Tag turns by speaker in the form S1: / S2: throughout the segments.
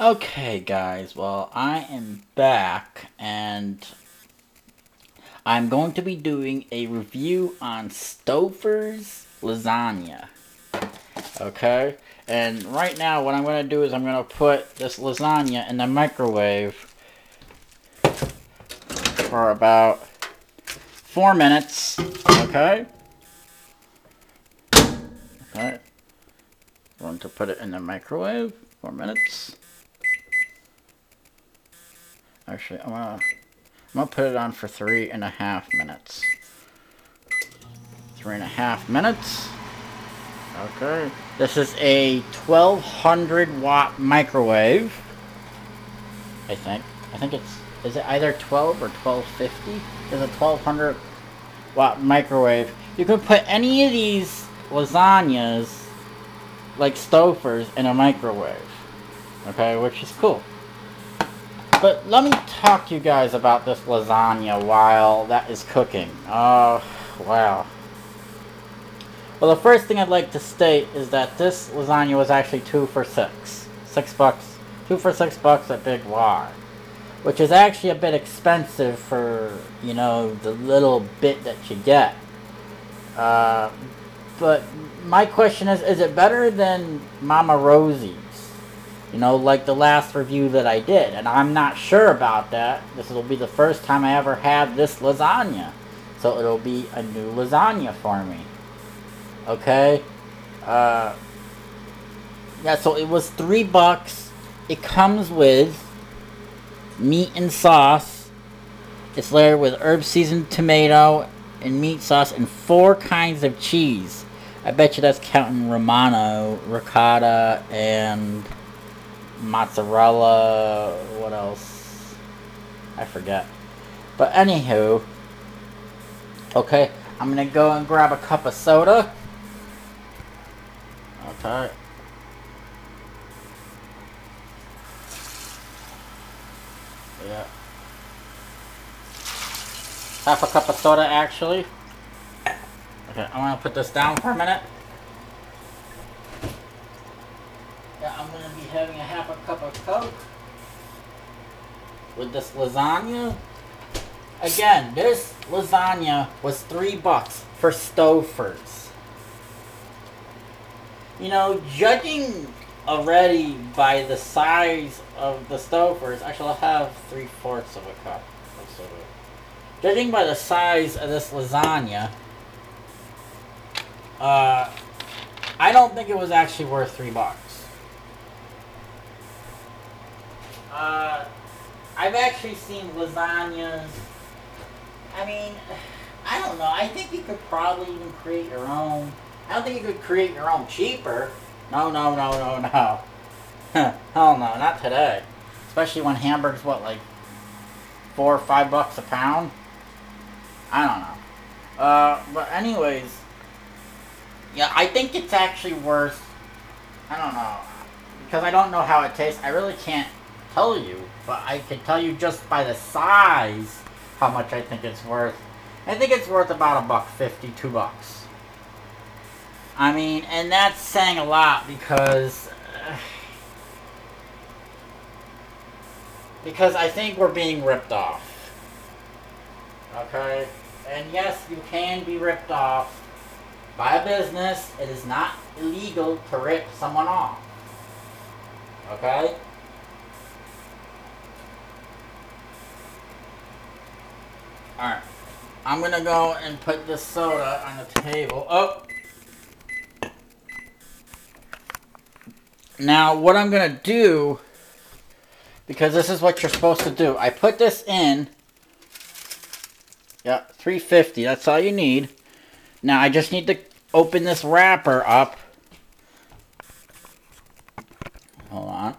S1: Okay, guys, well, I am back, and I'm going to be doing a review on Stouffers Lasagna. Okay? And right now, what I'm going to do is I'm going to put this lasagna in the microwave for about 4 minutes. Okay? Okay. I'm going to put it in the microwave 4 minutes. Actually, I'm gonna put it on for 3.5 minutes. 3.5 minutes. Okay. This is a 1200 watt microwave. I think is it either 12 or 1250? It's a 1200 watt microwave. You can put any of these lasagnas, like Stouffers, in a microwave. Okay, which is cool. But let me talk to you guys about this lasagna while that is cooking. Oh, wow. Well, the first thing I'd like to state is that this lasagna was actually 2 for $6. $6. 2 for $6 at Big Y. Which is actually a bit expensive for, you know, the little bit that you get. But my question is it better than Mama Rosie's? You know, like the last review that I did. And I'm not sure about that. This will be the first time I ever had this lasagna. So it'll be a new lasagna for me. Okay? Yeah, so it was $3. It comes with meat and sauce. It's layered with herb seasoned tomato and meat sauce and 4 kinds of cheese. I bet you that's counting Romano, ricotta, and mozzarella. What else? I forget. But anywho, okay, I'm gonna go and grab a cup of soda. Okay. Yeah. Half a cup of soda, actually. Okay, I'm gonna put this down for a minute. Yeah, I'm gonna be having a half a cup of Coke with this lasagna. Again, this lasagna was $3 for Stouffers. You know, judging already by the size of the Stouffers, actually I'll have 3/4 of a cup of soda. Judging by the size of this lasagna, I don't think it was actually worth $3. I've actually seen lasagnas. I mean, I don't know. I think you could probably even create your own. I don't think you could create your own cheaper. No. Hell no, not today. Especially when hamburgers, what, like $4 or $5 a pound? I don't know. But anyways, yeah, I think it's actually worth, I don't know, because I don't know how it tastes. I really can't tell you, but I can tell you just by the size how much I think it's worth. I think it's worth about $1.50, $2. I mean, and that's saying a lot because I think we're being ripped off. Okay? And yes, you can be ripped off by a business. It is not illegal to rip someone off. Okay? Alright. I'm gonna go and put this soda on the table. Oh! Now, what I'm gonna do, because this is what you're supposed to do, I put this in. Yeah, 350. That's all you need. Now, I just need to open this wrapper up. Hold on.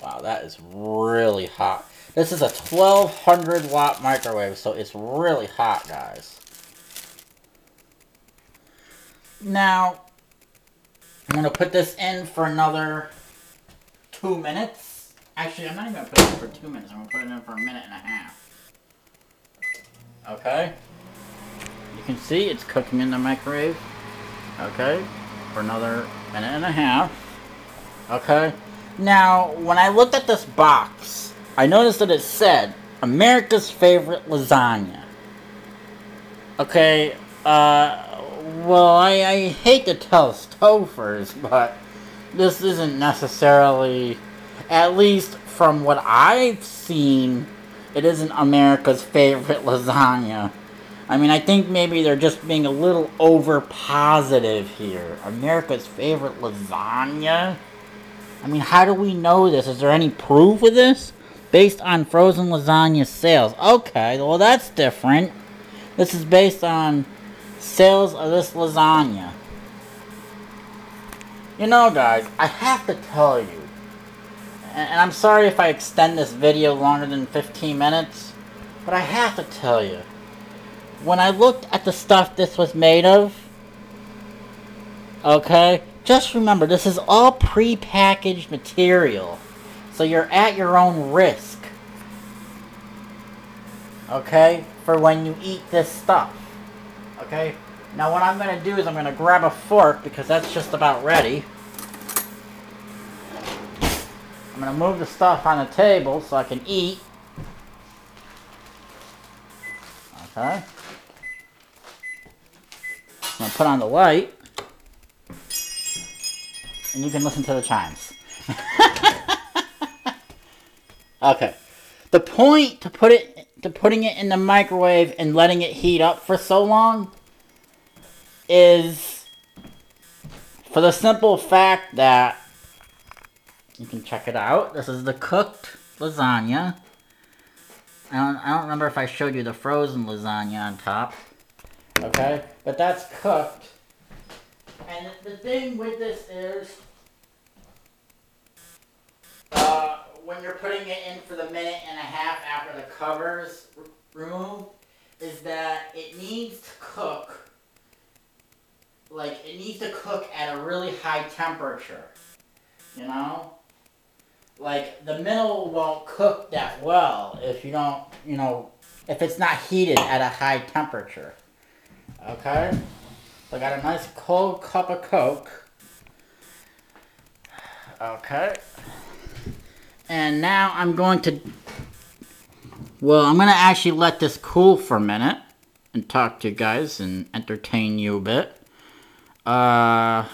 S1: Wow, that is really hot. This is a 1200 watt microwave, so it's really hot, guys. Now, I'm going to put this in for another 2 minutes. Actually, I'm not even going to put it in for 2 minutes. I'm going to put it in for 1.5 minutes. Okay? You can see it's cooking in the microwave. Okay? for another minute and a half. Okay. Now, when I looked at this box, I noticed that it said America's favorite lasagna. Okay, well, I hate to tell Stouffers, but this isn't necessarily, at least from what I've seen, it isn't America's favorite lasagna. I mean, I think maybe they're just being a little over positive here. America's favorite lasagna? I mean, how do we know this? Is there any proof of this? Based on frozen lasagna sales. Okay, well that's different. This is based on sales of this lasagna. You know, guys, I have to tell you, and I'm sorry if I extend this video longer than 15 minutes, but I have to tell you, when I looked at the stuff this was made of, okay, just remember, this is all pre-packaged material, so you're at your own risk, okay, for when you eat this stuff, okay? Now what I'm going to do is I'm going to grab a fork, because that's just about ready. I'm going to move the stuff on the table so I can eat. Okay. I'm going to put on the light. And you can listen to the chimes. Okay. The point to putting it in the microwave and letting it heat up for so long is for the simple fact that you can check it out. This is the cooked lasagna. I don't remember if I showed you the frozen lasagna on top. Okay, but that's cooked. And the thing with this is, when you're putting it in for the minute and a half after the cover's removed, is that it needs to cook. Like, it needs to cook at a really high temperature. You know? Like, the middle won't cook that well if you don't, you know, if it's not heated at a high temperature. Okay? So I got a nice cold cup of Coke. Okay. And now I'm going to, well, I'm going to actually let this cool for a minute and talk to you guys and entertain you a bit. Yeah,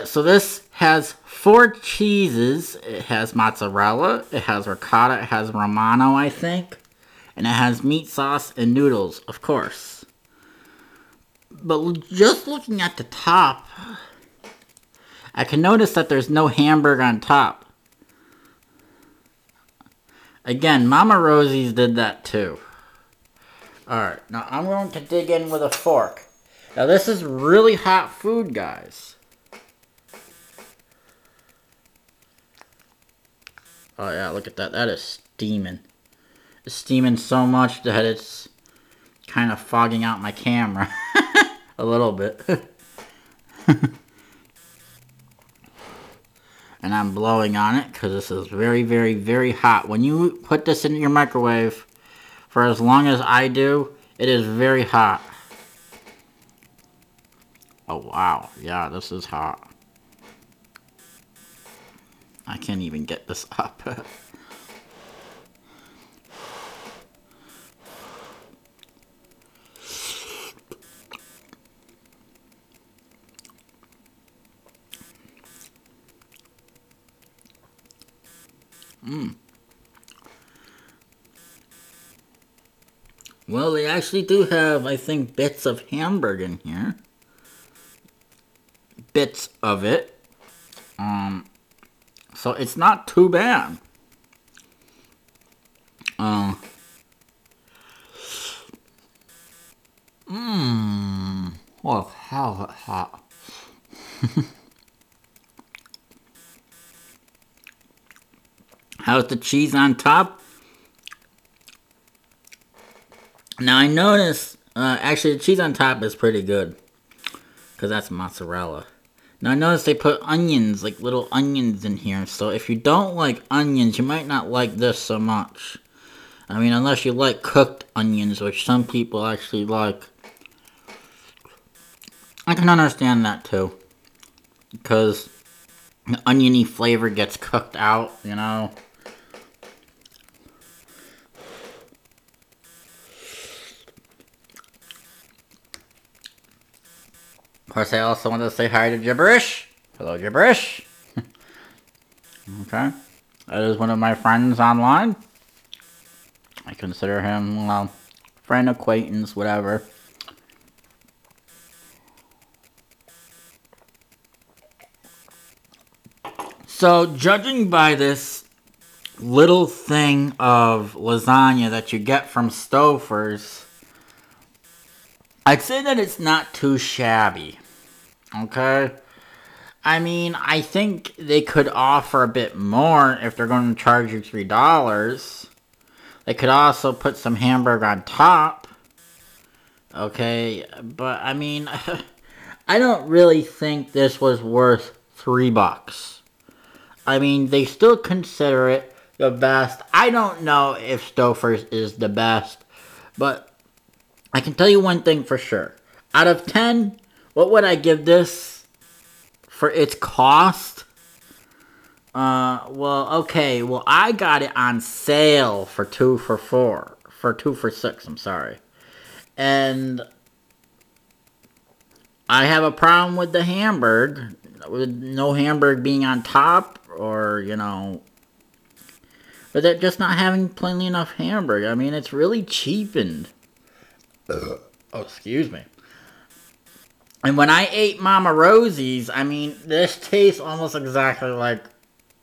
S1: so this has 4 cheeses. It has mozzarella, it has ricotta, it has Romano, I think. And it has meat sauce and noodles, of course. But just looking at the top, I can notice that there's no hamburger on top. Again, Mama Rosie's did that too. Alright, now I'm going to dig in with a fork. Now this is really hot food, guys. Oh yeah, look at that. That is steaming. It's steaming so much that it's kind of fogging out my camera. A little bit. And I'm blowing on it because this is very, very, very hot. When you put this in your microwave for as long as I do, it is very hot. Oh wow, yeah, this is hot. I can't even get this up. Well, they actually do have, I think, bits of hamburger in here. Bits of it. So it's not too bad. Well, how hot. How's the cheese on top? Now I noticed, actually the cheese on top is pretty good. Because that's mozzarella. Now I noticed they put onions, like little onions in here. So if you don't like onions, you might not like this so much. I mean, unless you like cooked onions, which some people actually like. I can understand that too. Because the oniony flavor gets cooked out, you know. Of course, I also want to say hi to Gibberish. Hello, Gibberish. Okay. That is one of my friends online. I consider him, well, friend, acquaintance, whatever. So, judging by this little thing of lasagna that you get from Stouffers, I'd say that it's not too shabby. Okay? I mean, I think they could offer a bit more if they're going to charge you $3. They could also put some hamburger on top. Okay? But, I mean, I don't really think this was worth $3. I mean, they still consider it the best. I don't know if Stouffers is the best, but I can tell you one thing for sure. Out of 10, what would I give this for its cost? Well, okay. Well, I got it on sale for 2 for 4. For 2 for 6, I'm sorry. And I have a problem with the hamburger. With no hamburger being on top, or, you know, but they're just not having plenty enough hamburger. I mean, it's really cheapened. Oh, excuse me. And when I ate Mama Rosie's, I mean, this tastes almost exactly like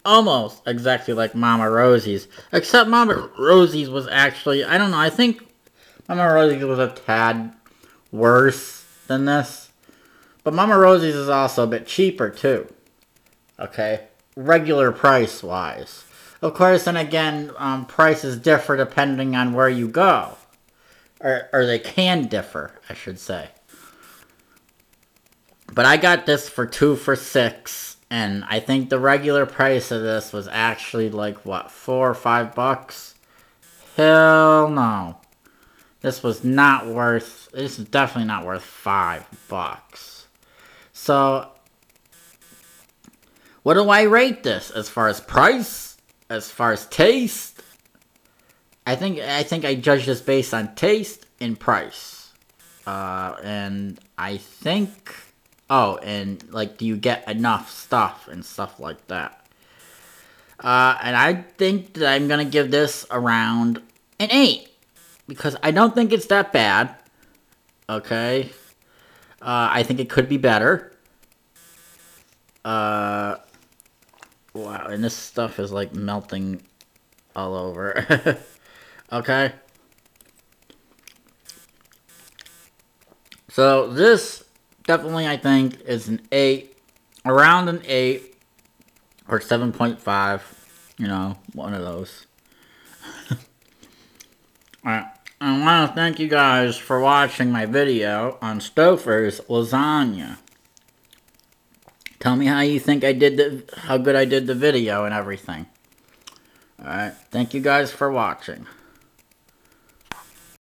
S1: Mama Rosie's. Except Mama Rosie's was actually, I don't know, I think Mama Rosie's was a tad worse than this. But Mama Rosie's is also a bit cheaper, too. Okay? Regular price-wise. Of course, and again, prices differ depending on where you go. Or they can differ, I should say. But I got this for 2 for 6. And I think the regular price of this was actually like, what, $4 or $5? Hell no. This is definitely not worth $5. So, what do I rate this as far as price? As far as taste? I think I judge this based on taste and price. And I think, and like, do you get enough stuff and stuff like that? And I think that I'm gonna give this around an 8 because I don't think it's that bad. Okay. I think it could be better. Wow, and this stuff is like melting all over. Okay. So this definitely, I think, is an 8. Around an 8 or 7.5. You know, one of those. Alright. I want to thank you guys for watching my video on Stouffers Lasagna. Tell me how you think how good I did the video and everything. Alright, thank you guys for watching.